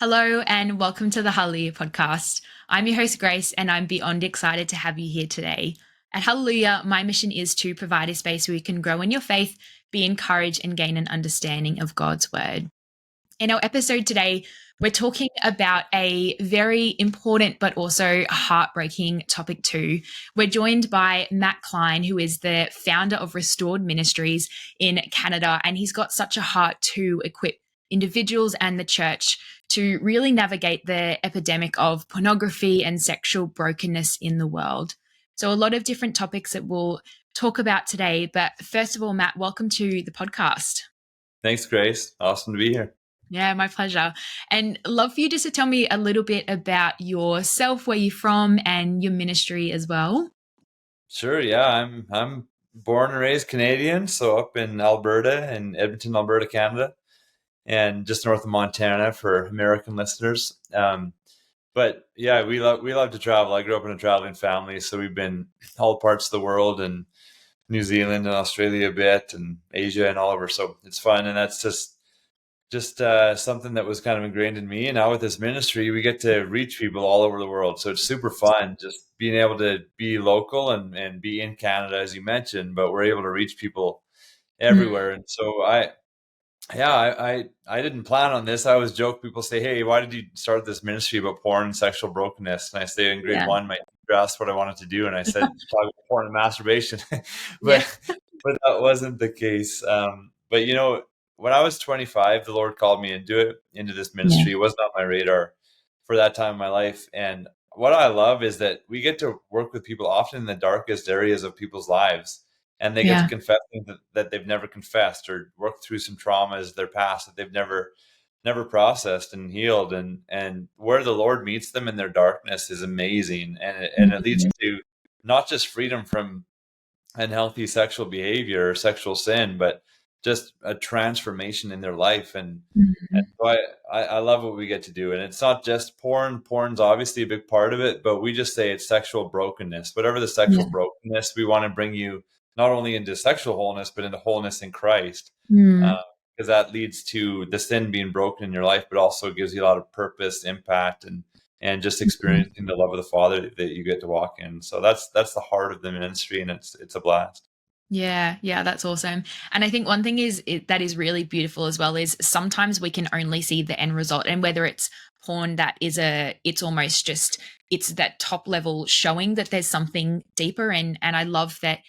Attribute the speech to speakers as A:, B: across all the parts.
A: Hello and welcome to the Hallelujah podcast. I'm your host, Grace, and I'm beyond excited to have you here today. At Hallelujah, my mission is to provide a space where you can grow in your faith, be encouraged, and gain an understanding of God's word. In our episode today, we're talking about a very important but also heartbreaking topic too. We're joined by Matt Cline, who is the founder of Restored Ministries in Canada, and he's got such a heart to equip individuals and the church to really navigate the epidemic of pornography and sexual brokenness in the world. So a lot of different topics that we'll talk about today. But first of all, Matt, welcome to the podcast.
B: Thanks, Grace. Awesome to be here.
A: Yeah, my pleasure. And love for you just to tell me a little bit about yourself, where you're from, and your ministry as well.
B: Sure. Yeah, I'm born and raised Canadian, so up in Alberta, in Edmonton, Alberta, Canada, and just north of Montana for American listeners. But yeah, we love to travel. I grew up in a traveling family, so we've been all parts of the world and New Zealand and Australia a bit, and Asia and all over. So it's fun, and that's just something that was kind of ingrained in me. And now with this ministry, we get to reach people all over the world. So it's super fun just being able to be local and be in Canada, as you mentioned, but we're able to reach people everywhere. And so I didn't plan on this. I always joke, people say, "Hey, why did you start this ministry about porn and sexual brokenness?" And I say in grade
A: Yeah.
B: one, my teacher asked what I wanted to do. And I said, talk about porn and masturbation,
A: Yeah.
B: but that wasn't the case. But when I was 25, the Lord called me into this ministry. It wasn't on my radar for that time in my life. And what I love is that we get to work with people often in the darkest areas of people's lives, and they get to confess things that they've never confessed, or work through some traumas their past that they've never processed and healed. And where the Lord meets them in their darkness is amazing, and it leads to not just freedom from unhealthy sexual behavior or sexual sin, but just a transformation in their life. And so I love what we get to do. And it's not just porn. Porn's obviously a big part of it, but we just say it's sexual brokenness. Whatever the sexual brokenness, we want to bring you not only into sexual wholeness, but into wholeness in Christ. Because that leads to the sin being broken in your life, but also gives you a lot of purpose, impact, and just experiencing the love of the Father that you get to walk in. So that's the heart of the ministry, and it's a blast.
A: Yeah, that's awesome. And I think one thing that is really beautiful as well is sometimes we can only see the end result, and whether it's porn, it's almost just, it's that top level showing that there's something deeper. And I love that,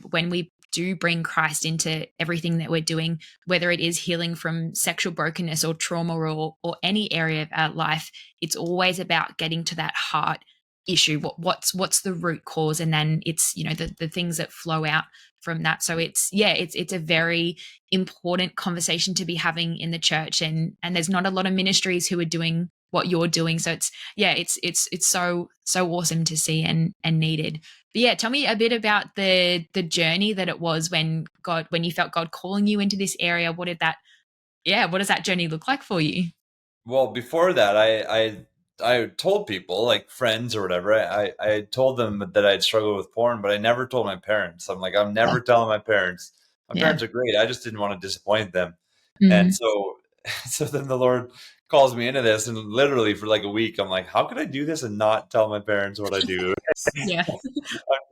A: when we do bring Christ into everything that we're doing, whether it is healing from sexual brokenness or trauma or any area of our life, it's always about getting to that heart issue. What's the root cause, and then it's the things that flow out from that. So it's a very important conversation to be having in the church, and there's not a lot of ministries who are doing what you're doing. So it's so awesome to see and needed. But yeah, tell me a bit about the journey that it was when you felt God calling you into this area. What does that journey look like for you?
B: Well, before that, I told people, like friends or whatever. I told them that I'd struggled with porn, but I never told my parents. I'm like, I'm never telling my parents. My parents are great. I just didn't want to disappoint them. And so so then the Lord calls me into this, and literally for like a week, I'm like, how could I do this and not tell my parents what I do?
A: Yeah.
B: I'm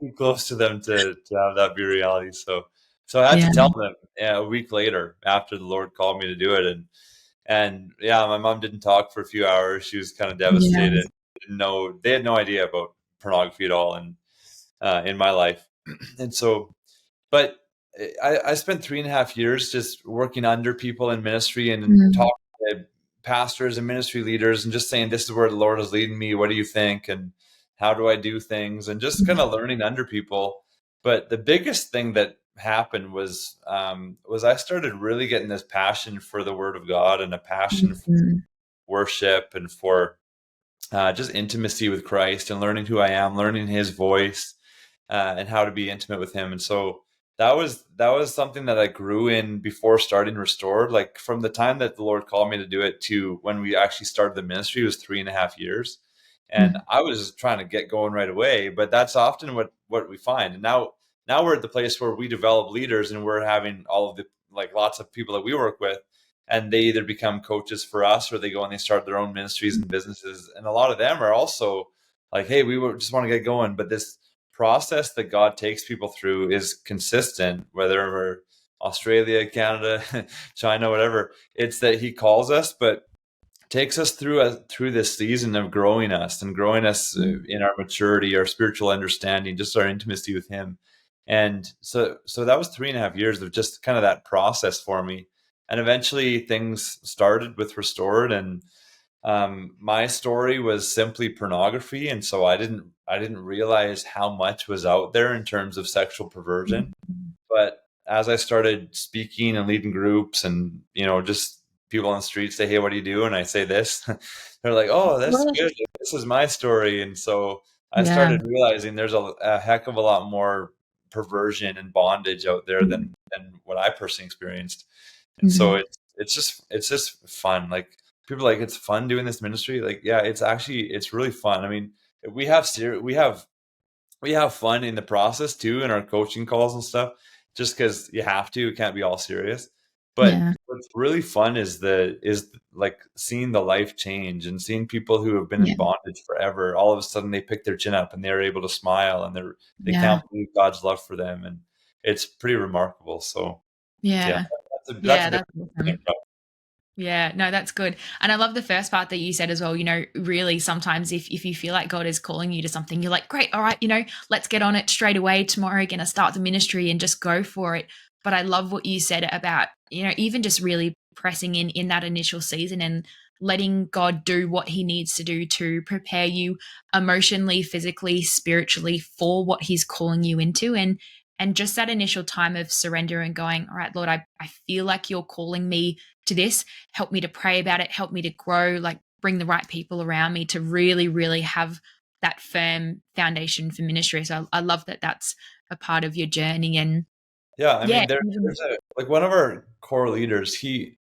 B: too close to them to have that be reality. So I had to tell them a week later after the Lord called me to do it. And yeah, my mom didn't talk for a few hours. She was kind of devastated. They had no idea about pornography at all, and in my life. And so, but I spent 3.5 years just working under people in ministry and talking to pastors and ministry leaders and just saying, this is where the Lord is leading me. What do you think? And how do I do things? And just kind of learning under people. But the biggest thing that happened was I started really getting this passion for the Word of God, and a passion for worship, and for just intimacy with Christ, and learning who I am, learning His voice, and how to be intimate with Him. And so that was something that I grew in before starting Restored. Like from the time that the Lord called me to do it to when we actually started the ministry was 3.5 years. And I was just trying to get going right away, but that's often what we find. And now we're at the place where we develop leaders, and we're having all of the, like, lots of people that we work with. and they either become coaches for us or they go and they start their own ministries and businesses. And a lot of them are also like, hey, just want to get going. But this process that God takes people through is consistent, whether we're Australia, Canada, China, whatever. It's that He calls us, but takes us through this season of growing us and growing us in our maturity, our spiritual understanding, just our intimacy with Him. And so that was 3.5 years of just kind of that process for me. And eventually things started with Restored, and my story was simply pornography. And so I didn't realize how much was out there in terms of sexual perversion. But as I started speaking and leading groups, and just people on the street say, "Hey, what do you do?" and I say this, they're like, "Oh, that's good. This is my story." And so I
A: Yeah.
B: started realizing there's a heck of a lot more perversion and bondage out there than what I personally experienced. And so
A: Mhm.
B: it's just fun. Like, people are like, it's fun doing this ministry. Like, yeah, it's really fun. I mean, we have we have fun in the process too, in our coaching calls and stuff, just because you have to. It can't be all serious. But
A: Yeah.
B: what's really fun is like seeing the life change and seeing people who have been in
A: Yeah.
B: bondage forever. All of a sudden, they pick their chin up and they're able to smile, and they
A: Yeah.
B: can't believe God's love for them, and it's pretty remarkable. So yeah,
A: Yeah.
B: that's a
A: Yeah,
B: bit.
A: that's awesome. Yeah, no, that's good. And I love the first part that you said as well. Really sometimes if you feel like God is calling you to something, you're like, great, all right, let's get on it straight away. Tomorrow, gonna start the ministry and just go for it. But I love what you said about, even just really pressing in that initial season and letting God do what He needs to do to prepare you emotionally, physically, spiritually for what He's calling you into. And just that initial time of surrender and going, all right, Lord, I feel like you're calling me to this. Help me to pray about it, help me to grow, like bring the right people around me to really, really have that firm foundation for ministry. So I love that that's a part of your journey. And
B: Yeah, I
A: yeah,
B: mean, there's a like one of our core leaders. He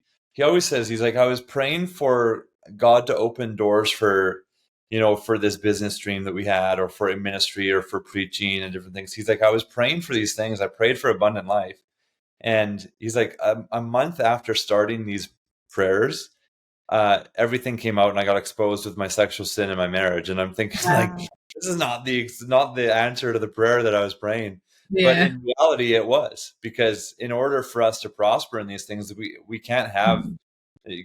B: always says, he's like, I was praying for God to open doors for this business dream that we had, or for a ministry, or for preaching and different things. He's like, I was praying for these things. I prayed for abundant life, and he's like, a month after starting these prayers, everything came out and I got exposed with my sexual sin in my marriage. And I'm thinking, like,
A: wow.
B: this is not the answer to the prayer that I was praying. But
A: Yeah.
B: in reality, it was, because in order for us to prosper in these things, we can't have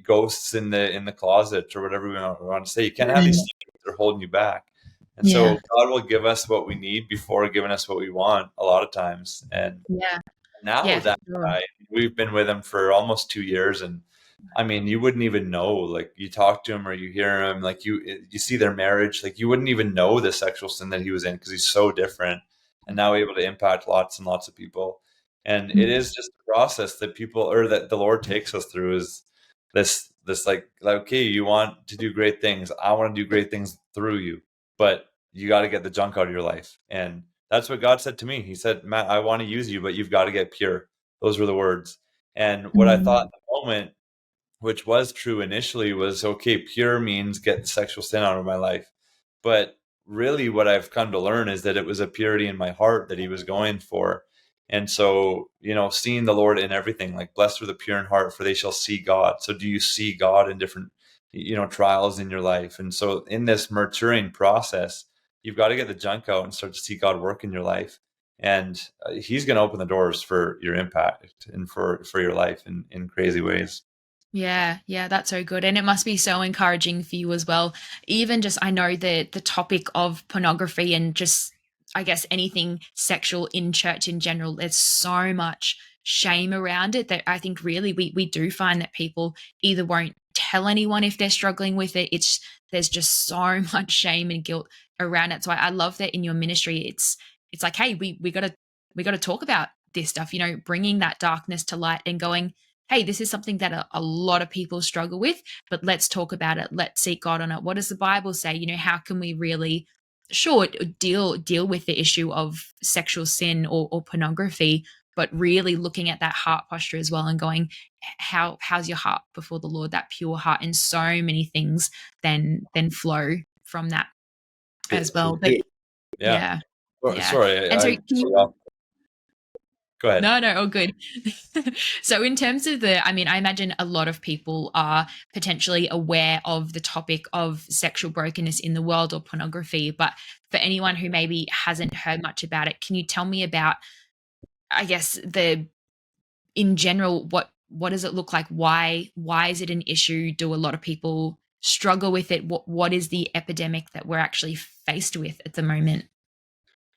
B: ghosts in the closet, or whatever we want to say. You can't have these
A: Mm.
B: things that are holding you back. And
A: Yeah.
B: so God will give us what we need before giving us what we want a lot of times. And
A: Yeah.
B: now
A: Yeah,
B: with
A: for
B: that
A: sure.
B: guy, we've been with him for almost 2 years, and I mean, you wouldn't even know. Like, you talk to him or you hear him, like you see their marriage, like you wouldn't even know the sexual sin that he was in, because he's so different, and now able to impact lots and lots of people. And it is just a process that people, or that the Lord takes us through, is this like, okay, you want to do great things. I want to do great things through you, but you got to get the junk out of your life. And that's what God said to me. He said, Matt, I want to use you, but you've got to get pure. Those were the words. And what I thought
A: Mm.
B: in the moment, which was true initially, was, okay, pure means get the sexual sin out of my life. But really, what I've come to learn is that it was a purity in my heart that He was going for. And so, seeing the Lord in everything, like, blessed are the pure in heart, for they shall see God. So do you see God in different, trials in your life? And so in this maturing process, you've got to get the junk out and start to see God work in your life. And He's going to open the doors for your impact and for your life in crazy ways.
A: Yeah, yeah, that's so good. And it must be so encouraging for you as well. Even just, I know the topic of pornography and just, I guess, anything sexual in church in general, there's so much shame around it that I think really we do find that people either won't tell anyone if they're struggling with it. There's just so much shame and guilt around it. So I love that in your ministry, it's like, hey, we gotta talk about this stuff, bringing that darkness to light and going, hey, this is something that a lot of people struggle with, but let's talk about it. Let's seek God on it. What does the Bible say? How can we really, sure, deal with the issue of sexual sin or pornography, but really looking at that heart posture as well and going, how's your heart before the Lord? That pure heart, and so many things then flow from that as well. But
B: Yeah.
A: yeah, yeah.
B: Sorry,
A: And so
B: I
A: can
B: cut you
A: you
B: off. Go ahead.
A: No, no, all good. So, in terms of I mean, I imagine a lot of people are potentially aware of the topic of sexual brokenness in the world or pornography. But for anyone who maybe hasn't heard much about it, can you tell me about, I guess, in general, what does it look like? Why is it an issue? Do a lot of people struggle with it? What is the epidemic that we're actually faced with at the moment?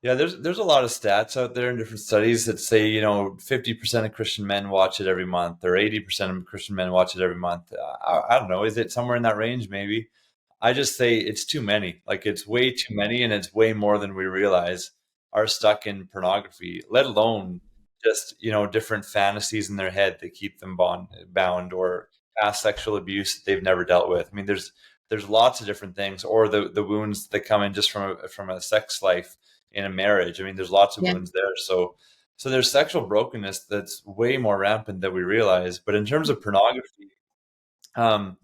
B: Yeah, there's a lot of stats out there in different studies that say, 50% of Christian men watch it every month, or 80% of Christian men watch it every month. I don't know. Is it somewhere in that range? Maybe. I just say it's too many. Like, it's way too many, and it's way more than we realize are stuck in pornography, let alone just, different fantasies in their head that keep them bound, or past sexual abuse that they've never dealt with. I mean, there's lots of different things, or the wounds that come in just from a sex life in a marriage. I mean, there's lots of
A: Yeah.
B: wounds there. So there's sexual brokenness that's way more rampant than we realize. But in terms of pornography, um,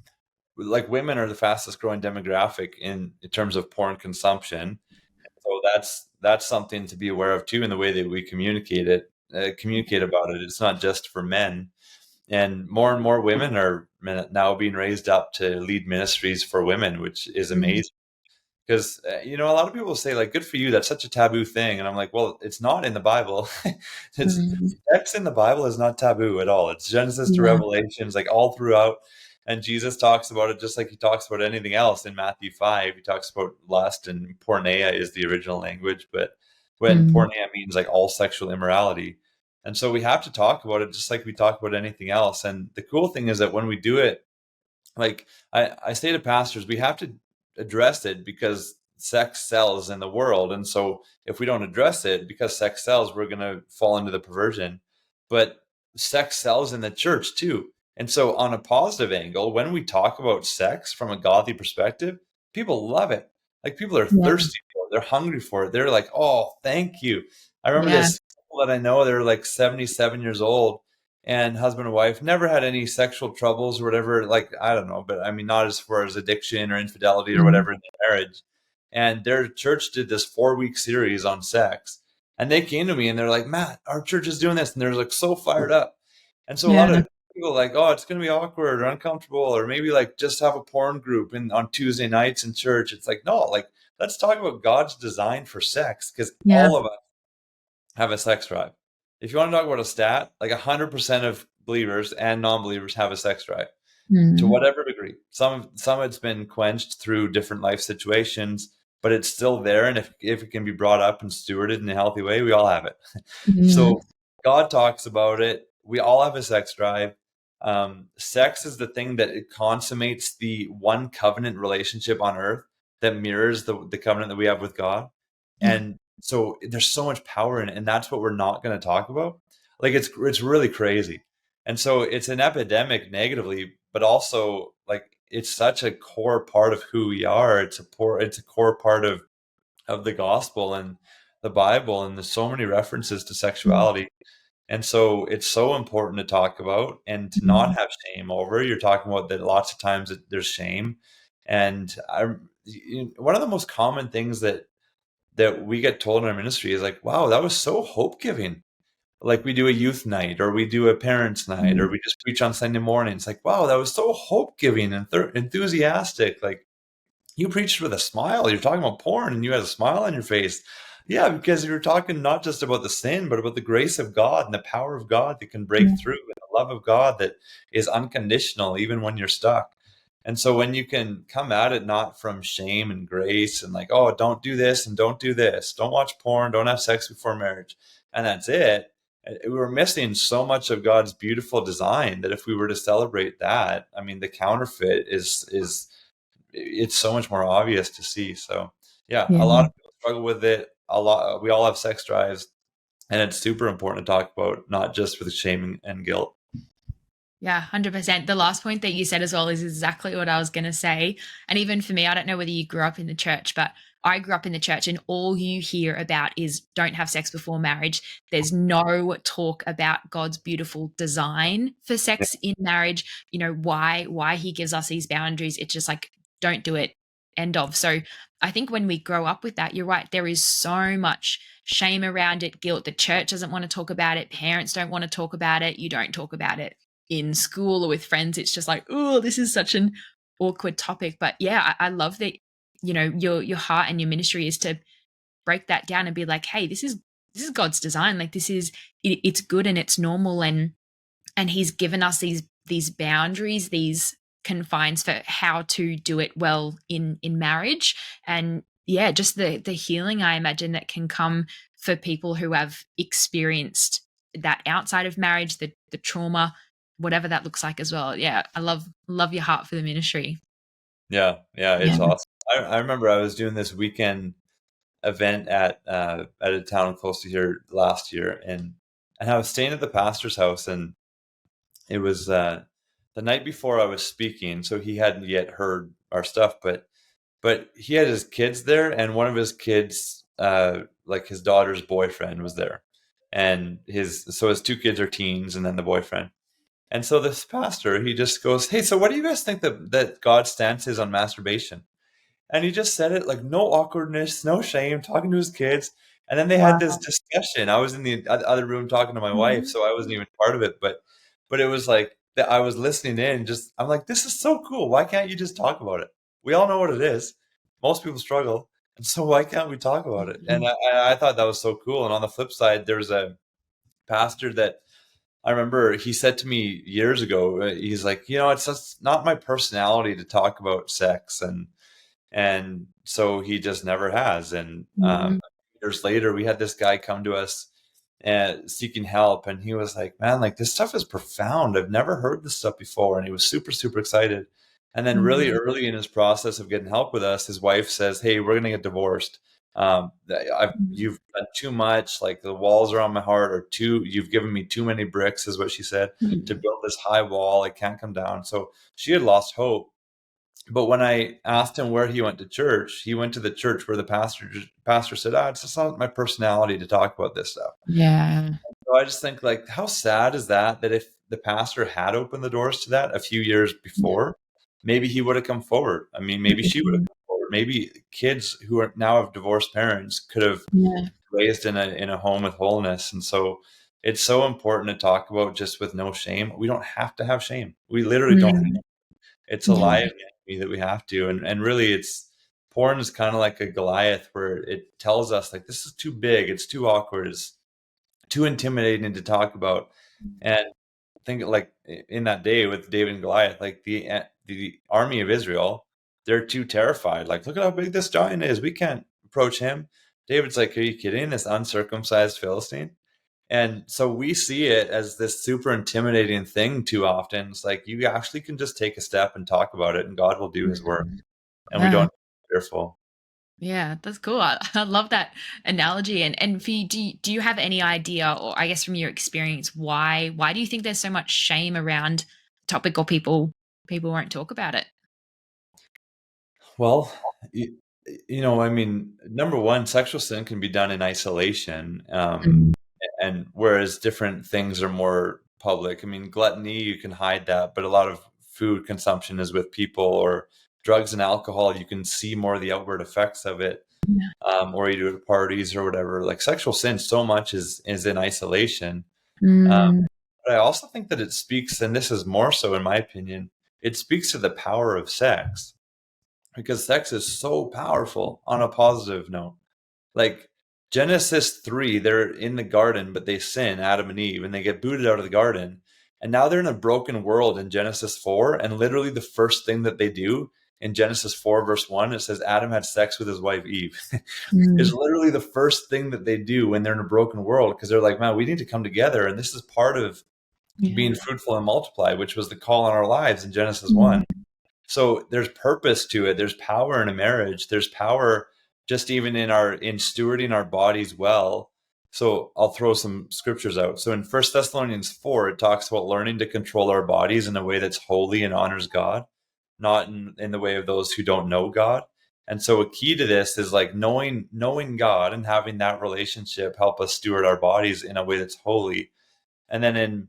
B: like, women are the fastest growing demographic in terms of porn consumption. So that's something to be aware of too in the way that we communicate about it. It's not just for men, and more women are now being raised up to lead ministries for women, which is
A: Mm,
B: amazing. Because a lot of people say, like, good for you, that's such a taboo thing, and I'm like, well, it's not in the Bible. It's
A: mm,
B: Sex in the Bible is not taboo at all. It's Genesis to
A: yeah.
B: Revelations, like, all throughout. And Jesus talks about it just like he talks about anything else in Matthew 5. He talks about lust, and porneia is the original language, but when
A: Mm,
B: porneia means like all sexual immorality. And so we have to talk about it just like we talk about anything else. And the cool thing is that when we do it, like, I say to pastors, we have to address it because sex sells in the world. And so if we don't address it because sex sells, we're going to fall into the perversion. But sex sells in the church too. And so, on a positive angle, when we talk about sex from a godly perspective, people love it. Like, people are
A: yeah.
B: thirsty for it. They're hungry for it. They're like, oh, thank you. I remember
A: Yeah.
B: this couple that I know, they're like 77 years old, and husband and wife never had any sexual troubles or whatever. Like, I don't know, but I mean, not as far as addiction or infidelity or
A: Mm,
B: whatever in their marriage. And their church did this 4-week series on sex. And they came to me and they're like, Matt, our church is doing this. And they're like so fired up. And so a lot
A: yeah.
B: of people are like, oh, it's going to be awkward or uncomfortable, or maybe like just have a porn group on Tuesday nights in church. It's like, no, like, let's talk about God's design for sex, because
A: Yeah.
B: all of us have a sex drive. If you want to talk about a stat, like, 100% of believers and non-believers have a sex drive to
A: Mm,
B: whatever degree. Some it's been quenched through different life situations, but it's still there. And if it can be brought up and stewarded in a healthy way, we all have it.
A: mm,
B: So God talks about it. We all have a sex drive. Sex is the thing that it consummates the one covenant relationship on earth that mirrors the covenant that we have with God.
A: yeah.
B: And so there's so much power in it, and that's what we're not going to talk about. Like, it's really crazy. And so it's an epidemic negatively, but also, like, it's such a core part of who we are. It's a core part of the gospel and the Bible, and there's so many references to
A: Mm,
B: sexuality. And so it's so important to talk about and to not
A: mm,
B: have shame over. You're talking about that lots of times that there's shame. And one of the most common things that we get told in our ministry is like, wow, that was so hope giving. Like, we do a youth night, or we do a parents night, or
A: mm,
B: we just preach on Sunday mornings. Like, wow, that was so hope giving and enthusiastic. Like, you preached with a smile. You're talking about porn and you had a smile on your face. Yeah, because you're talking not just about the sin, but about the grace of God and the power of God that can break
A: yeah.
B: through, and the love of God that is unconditional even when you're stuck. And so when you can come at it not from shame and grace and like, oh, don't do this and don't do this, don't watch porn, don't have sex before marriage, and that's it. We're missing so much of God's beautiful design that if we were to celebrate that, I mean, the counterfeit is it's so much more obvious to see. So yeah, a lot
A: Yeah.
B: of people struggle with it. We all have sex drives, and it's super important to talk about, not just with shame and guilt.
A: Yeah, 100%. The last point that you said as well is exactly what I was going to say. And even for me, I don't know whether you grew up in the church, but I grew up in the church and all you hear about is don't have sex before marriage. There's no talk about God's beautiful design for sex in marriage, why he gives us these boundaries. It's just like don't do it. end of. So I think when we grow up with that, you're right, there is so much shame around it, guilt. The church doesn't want to talk about it. Parents don't want to talk about it. You don't talk about it in school or with friends. It's just like, oh, this is such an awkward topic. But yeah, I love that, your heart and your ministry is to break that down and be like, hey, this is God's design. Like it's good and it's normal, and he's given us these boundaries, these confines for how to do it well in marriage. And yeah, just the healing I imagine that can come for people who have experienced that outside of marriage, the trauma, whatever that looks like as well. Yeah, I love your heart for the ministry.
B: Yeah, yeah,
A: Yeah.
B: it's awesome. I remember I was doing this weekend event at a town close to here last year, and I was staying at the pastor's house, and it was the night before I was speaking, so he hadn't yet heard our stuff, but he had his kids there, and one of his kids, like his daughter's boyfriend, was there, and his 2 kids are teens, and then the boyfriend. And so this pastor, he just goes, "Hey, so what do you guys think that God's stance is on masturbation?" And he just said it like no awkwardness, no shame, talking to his kids. And then they had this
A: Wow.
B: discussion. I was in the other room talking to my wife,
A: Mhm.
B: so I wasn't even part of it. But it was like that. I was listening in. Just I'm like, this is so cool. Why can't you just talk about it? We all know what it is. Most people struggle, and so why can't we talk about it? And
A: Mhm.
B: I thought that was so cool. And on the flip side, there's a pastor that I remember he said to me years ago. He's like, it's just not my personality to talk about sex, and so he just never has. And
A: Mhm.
B: years later, we had this guy come to us seeking help, and he was like, "Man, like this stuff is profound. I've never heard this stuff before." And he was super, super excited. And then, really
A: Mhm.
B: early in his process of getting help with us, his wife says, "Hey, we're gonna get divorced.
A: Mhm.
B: You've done too much. Like the walls around my heart are too. You've given me too many bricks," is what she said, "to
A: Mhm.
B: build this high wall. I can't come down." So she had lost hope. But when I asked him where he went to church, he went to the church where the pastor said, "It's just not my personality to talk about this stuff."
A: Yeah.
B: So I just think, like, how sad is that if the pastor had opened the doors to that a few years
A: Yeah.
B: before, maybe he would have come forward. I mean, maybe she would have
A: Mhm.
B: come forward. Maybe kids who are now have divorced parents could have
A: Yeah.
B: raised in a home with wholeness. And so it's so important to talk about just with no shame. We don't have to have shame. We literally don't.
A: Mm.
B: It's a
A: Yeah.
B: lie of the enemy that we have to, and really, it's porn is kind of like a Goliath, where it tells us like this is too big, it's too awkward, it's too intimidating to talk about. And think like in that day with David and Goliath, like the army of Israel, they're too terrified. Like, look at how big this giant is. We can't approach him. David's like, are you kidding? This uncircumcised Philistine. And so we see it as this super intimidating thing too often. It's like you actually can just take a step and talk about it, and God will do his work.
A: Mhm.
B: And we don't
A: Yeah.
B: have to be fearful.
A: Yeah, that's cool. I love that analogy. And for you, do you have any idea, or I guess from your experience, why do you think there's so much shame around the topic, or people won't talk about it?
B: Well, you, I mean, number one, sexual sin can be done in isolation.
A: Mm.
B: And whereas different things are more public, I mean, gluttony, you can hide that, but a lot of food consumption is with people, or drugs and alcohol, you can see more of the outward effects of it.
A: Yeah.
B: Or you do it at parties or whatever. Like sexual sin, so much is in isolation. Um,
A: Mm.
B: but I also think that it speaks, and this is more so in my opinion, it speaks to the power of sex, because sex is so powerful on a positive note. Like Genesis 3, they're in the garden, but they sin, Adam and Eve, and they get booted out of the garden. And now they're in a broken world in Genesis 4. And literally the first thing that they do in Genesis 4, verse 1, it says Adam had sex with his wife Eve. Is
A: Mm.
B: literally the first thing that they do when they're in a broken world, because they're like, man, we need to come together. And this is part of
A: Yeah.
B: being fruitful and multiply, which was the call on our lives in Genesis
A: Mm.
B: 1. So there's purpose to it. There's power in a marriage. There's power just even in stewarding our bodies well. So I'll throw some scriptures out. So in First Thessalonians 4, it talks about learning to control our bodies in a way that's holy and honors God, not in the way of those who don't know God. And so a key to this is like knowing God and having that relationship help us steward our bodies in a way that's holy. And then in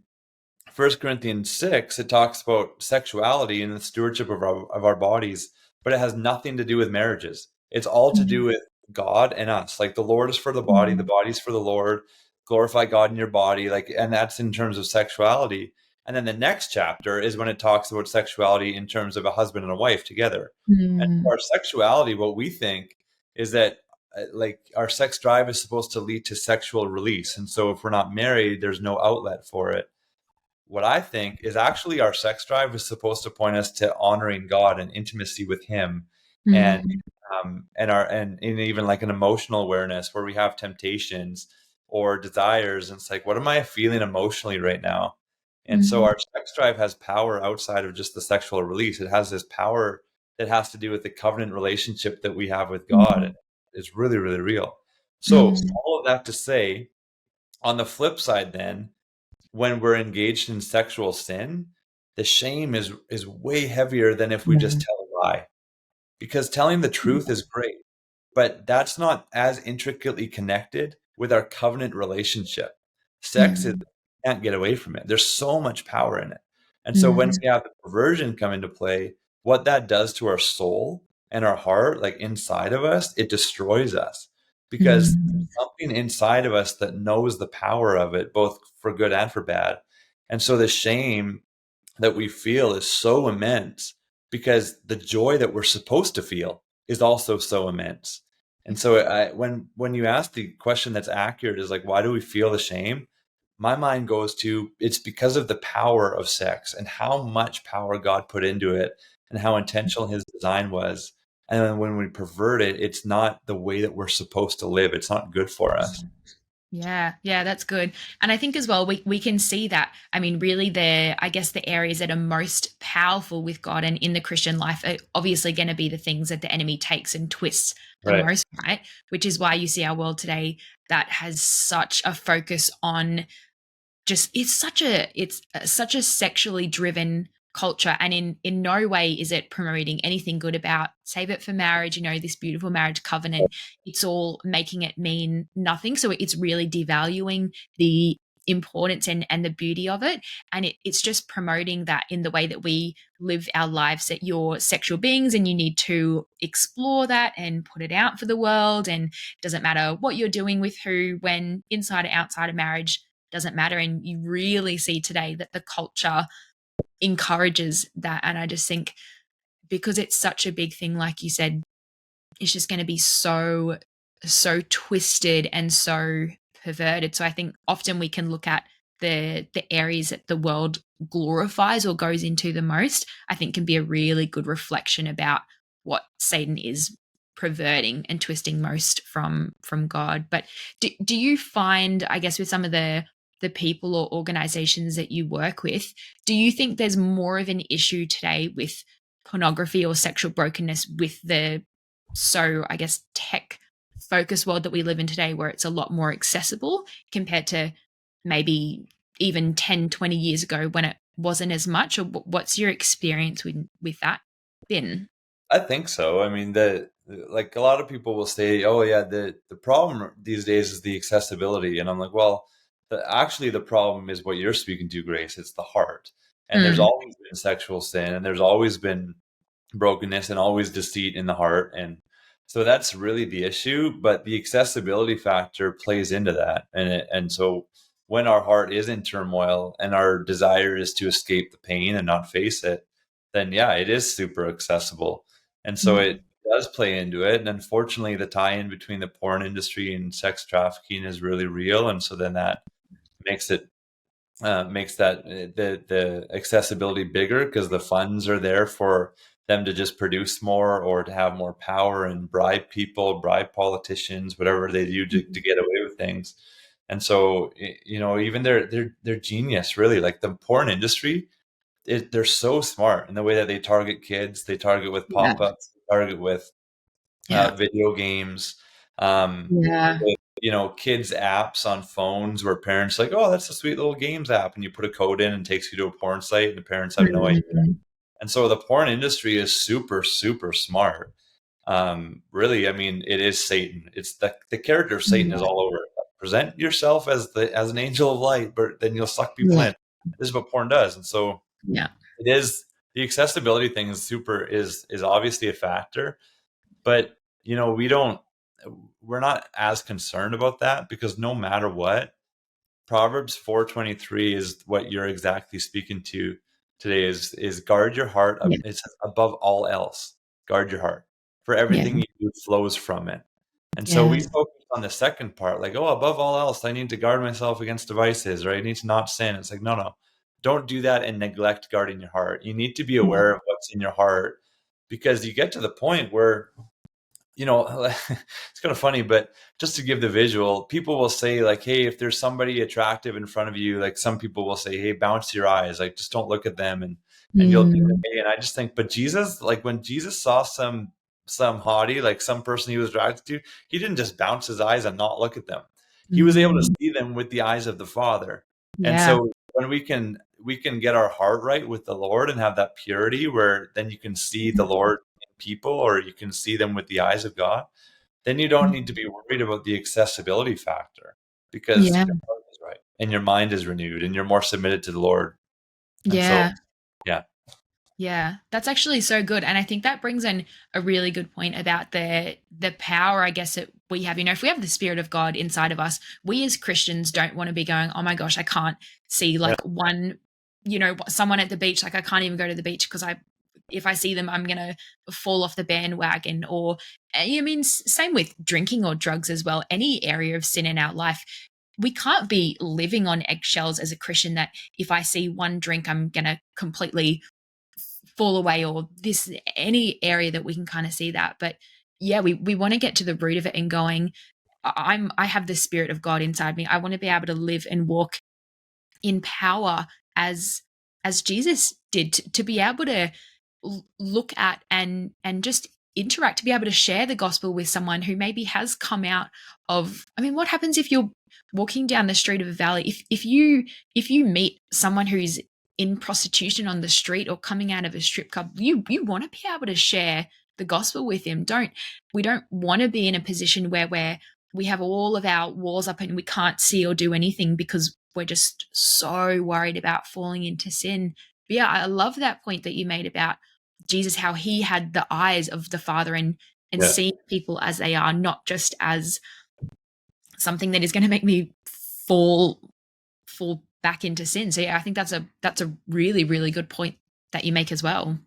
B: First Corinthians 6, it talks about sexuality and the stewardship of our bodies. but it has nothing to do with marriages. It's all to do
A: Mm,
B: with God and us. Like the Lord is for the body's for the Lord. Glorify God in your body, like, and that's in terms of sexuality. And then the next chapter is when it talks about sexuality in terms of a husband and a wife together. And
A: mm,
B: our sexuality, what we think is that like our sex drive is supposed to lead to sexual release. And so if we're not married, there's no outlet for it. What I think is actually our sex drive is supposed to point us to honoring God and intimacy with Him, and
A: mm,
B: and even like an emotional awareness where we have temptations or desires, and it's like, what am I feeling emotionally right now? And so
A: mm,
B: our sex drive has power outside of just the sexual release. It has this power that has to do with the covenant relationship that we have with God.
A: mm,
B: And it's really, really real. So
A: mm,
B: all of that to say, on the flip side, then when we're engaged in sexual sin, the shame is way heavier than if we just
A: mm,
B: tell a lie. Because telling the truth is great, but that's not as intricately connected with our covenant relationship. Sex is,
A: mm,
B: can't get away from it. There's so much power in it. And so when
A: mm,
B: we have the perversion come into play, what that does to our soul and our heart, like inside of us, it destroys us because
A: mm,
B: there's something inside of us that knows the power of it, both for good and for bad. And so the shame that we feel is so immense because the joy that we're supposed to feel is also so immense. And so when you ask the question that's accurate is like, why do we feel the shame? My mind goes to it's because of the power of sex and how much power God put into it and how intentional His design was. And then when we pervert it, it's not the way that we're supposed to live. It's not good for us.
A: Yeah, yeah, that's good. And I think as well, we can see that. I mean, really, I guess the areas that are most powerful with God and in the Christian life are obviously going to be the things that the enemy takes and twists the
B: Right.
A: most, right? Which is why you see our world today that has such a focus on just it's such a sexually driven culture, and in no way is it promoting anything good about save it for marriage, this beautiful marriage covenant. It's all making it mean nothing, so it's really devaluing the importance and the beauty of it, and it's just promoting that in the way that we live our lives, that you're sexual beings and you need to explore that and put it out for the world, and it doesn't matter what you're doing with who, when inside or outside of marriage doesn't matter. And you really see today that the culture encourages that. And I just think because it's such a big thing, like you said, it's just going to be so twisted and so perverted. So I think often we can look at the areas that the world glorifies or goes into the most, I think can be a really good reflection about what Satan is perverting and twisting most from God. But do you find, I guess, with some of the people or organizations that you work with, do you think there's more of an issue today with pornography or sexual brokenness with the so I guess tech focused world that we live in today, where it's a lot more accessible compared to maybe even 10, 20 years ago when it wasn't as much? Or what's your experience with that been?
B: I think so. I mean, like a lot of people will say, "Oh, yeah, the problem these days is the accessibility," and I'm like, "Well, actually, the problem is what you're speaking to, Grace. It's the heart, and there's
A: Mm,
B: always been sexual sin, and there's always been brokenness, and always deceit in the heart, and so that's really the issue. But the accessibility factor plays into that, and so when our heart is in turmoil and our desire is to escape the pain and not face it, then yeah, it is super accessible. And so
A: mm,
B: it does play into it. And unfortunately, the tie in between the porn industry and sex trafficking is really real. And so then that makes it makes that the accessibility bigger because the funds are there for them to just produce more or to have more power and bribe people, bribe politicians, whatever they do to get away with things. And so, even their genius, really, like the porn industry, they're so smart in the way that they target kids. They target with
A: yeah,
B: pop-ups, they target with
A: yeah,
B: video games, um,
A: yeah,
B: with, kids apps on phones where parents are like, oh, that's a sweet little games app, and you put a code in and it takes you to a porn site, and the parents have no idea.
A: mm,
B: And so the porn industry is super, super smart. Really, I mean, it is Satan. It's the character of Satan is
A: yeah,
B: all over it. Present yourself as an angel of light, but then you'll suck people
A: yeah,
B: in. This is what porn does, and so
A: yeah,
B: it is the accessibility thing is obviously a factor, but we're not as concerned about that, because no matter what, Proverbs 4:23 is what you're exactly speaking to today, is guard your heart.
A: Yeah.
B: It's above all else. Guard your heart. For
A: Yeah.
B: everything you do flows from it. And so
A: Yeah.
B: we focus on the second part, like, oh, above all else, I need to guard myself against devices, right? I need to not sin. It's like, no, no. Don't do that and neglect guarding your heart. You need to be
A: Yeah.
B: aware of what's in your heart, because you get to the point where it's kind of funny, but just to give the visual, people will say like, hey, if there's somebody attractive in front of you, like some people will say, hey, bounce your eyes, like just don't look at them, and you'll do
A: Mm.
B: okay. And I just think, but Jesus, like when Jesus saw some hottie, like some person he was attracted to, he didn't just bounce his eyes and not look at them. He was able to
A: Mm.
B: see them with the eyes of the Father. And
A: Yeah.
B: so when we can get our heart right with the Lord and have that purity, where then you can see the Lord in people, or you can see them with the eyes of God, then you don't need to be worried about the accessibility factor, because
A: Yeah.
B: your heart is right and your mind is renewed and you're more submitted to the Lord. And so,
A: Yeah.
B: yeah,
A: Yeah, that's actually so good, and I think that brings in a really good point about the power, I guess, that we have. If we have the Spirit of God inside of us, we as Christians don't want to be going, "Oh my gosh, I can't see
B: yeah,
A: like someone at the beach. Like I can't even go to the beach because if I see them, I'm gonna fall off the bandwagon." Or, I mean, same with drinking or drugs as well. Any area of sin in our life, we can't be living on eggshells as a Christian. That if I see one drink, I'm gonna completely fall away, or this any area that we can kind of see that. But yeah, we want to get to the root of it and going, I have the Spirit of God inside me. I want to be able to live and walk in power as Jesus did, to be able to look at and just interact, to be able to share the gospel with someone who maybe has come out of. I mean, what happens if you're walking down the street of a valley, if you meet someone who's in prostitution on the street or coming out of a strip club, you want to be able to share the gospel with him. We don't want to be in a position where we have all of our walls up and we can't see or do anything because we're just so worried about falling into sin. But yeah, I love that point that you made about Jesus, how he had the eyes of the Father, and
B: yeah,
A: seeing people as they are, not just as something that is going to make me fall back into sin. So yeah, I think that's a really, really good point that you make as well.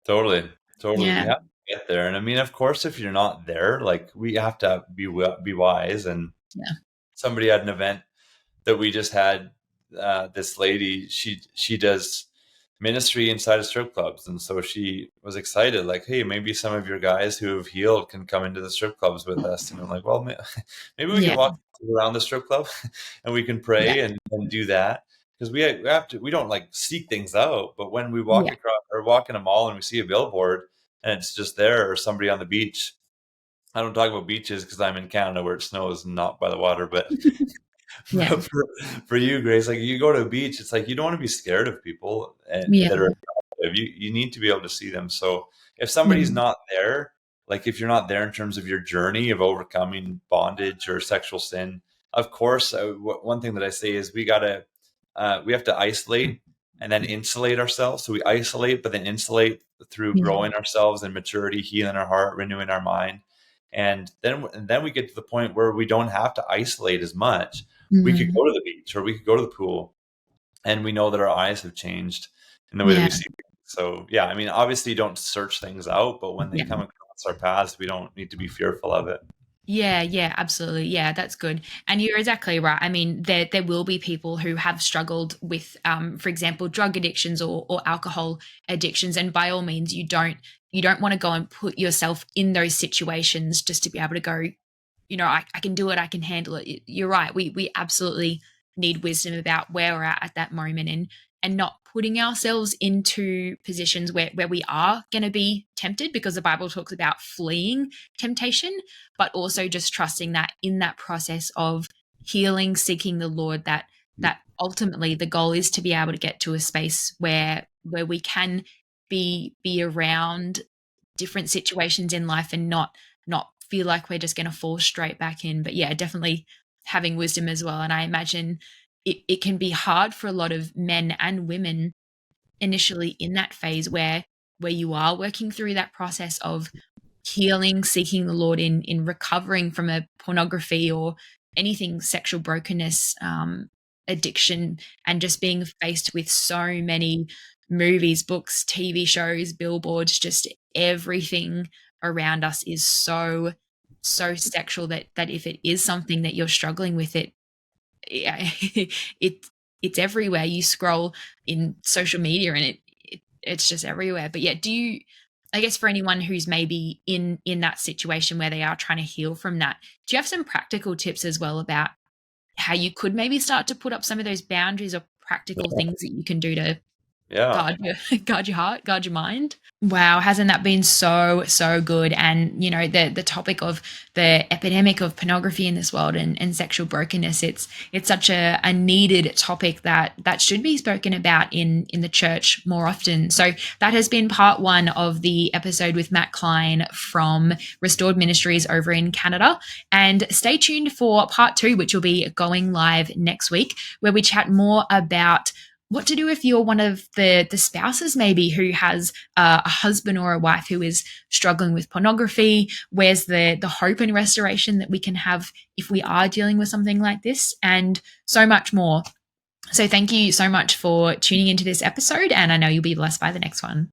B: totally, totally. We
A: Yeah.
B: have to get there. And I mean, of course, if you're not there, like we have to be wise. And
A: Yeah.
B: somebody had an event that we just had. This lady, she does ministry inside of strip clubs, and so she was excited, like, hey, maybe some of your guys who have healed can come into the strip clubs with us. And I'm like, well, maybe we can
A: Yeah.
B: walk around the strip club and we can
A: Yeah.
B: pray and do that, because we don't like seek things out, but when we walk
A: Yeah.
B: across or walk in a mall and we see a billboard and it's just there, or somebody on the beach. I don't talk about beaches because I'm in Canada where it snows and not by the water, but
A: Yeah.
B: for you, Grace, like you go to a beach, it's like you don't want to be scared of people and
A: Yeah.
B: that are attractive. You need to be able to see them. So if
A: Yeah.
B: somebody's not there, like if you're not there in terms of your journey of overcoming bondage or sexual sin, of course, one thing that I say is we have to isolate and then insulate ourselves. So we isolate, but then insulate through
A: Yeah.
B: growing ourselves in maturity, healing our heart, renewing our mind. And then we get to the point where we don't have to isolate as much. We could
A: Mm.
B: go to the beach or we could go to the pool, and we know that our eyes have changed in the way that
A: Yeah.
B: we see things. So yeah, I mean, obviously you don't search things out, but when they
A: Yeah.
B: come across our paths, we don't need to be fearful of it.
A: Yeah, yeah, absolutely. Yeah, that's good. And you're exactly right. I mean, there will be people who have struggled with, for example, drug addictions or alcohol addictions. And by all means, you don't want to go and put yourself in those situations just to be able to go, I can do it, I can handle it. You're right. We absolutely need wisdom about where we're at that moment, and not putting ourselves into positions where we are going to be tempted, because the Bible talks about fleeing temptation, but also just trusting that in that process of healing, seeking the Lord, that ultimately the goal is to be able to get to a space where we can be around different situations in life and not feel like we're just going to fall straight back in. But yeah, definitely having wisdom as well. And I imagine it can be hard for a lot of men and women initially in that phase where you are working through that process of healing, seeking the Lord in recovering from a pornography or anything sexual brokenness, addiction, and just being faced with so many movies, books, TV shows, billboards, just everything around us is so sexual that if it is something that you're struggling with, yeah, it it's everywhere. You scroll in social media and it's just everywhere. But yeah, do you, I guess for anyone who's maybe in that situation where they are trying to heal from that, do you have some practical tips as well about how you could maybe start to put up some of those boundaries or practical things that you can do to
B: Yeah.
A: guard your guard your heart, guard your mind? Wow, hasn't that been so good? And the topic of the epidemic of pornography in this world and sexual brokenness, it's such a needed topic that should be spoken about in the church more often. So that has been part one of the episode with Matt Cline from Restored Ministries over in Canada. And stay tuned for part two, which will be going live next week, where we chat more about what to do if you're one of the spouses maybe who has a husband or a wife who is struggling with pornography. Where's the hope and restoration that we can have if we are dealing with something like this, and so much more. So thank you so much for tuning into this episode, and I know you'll be blessed by the next one.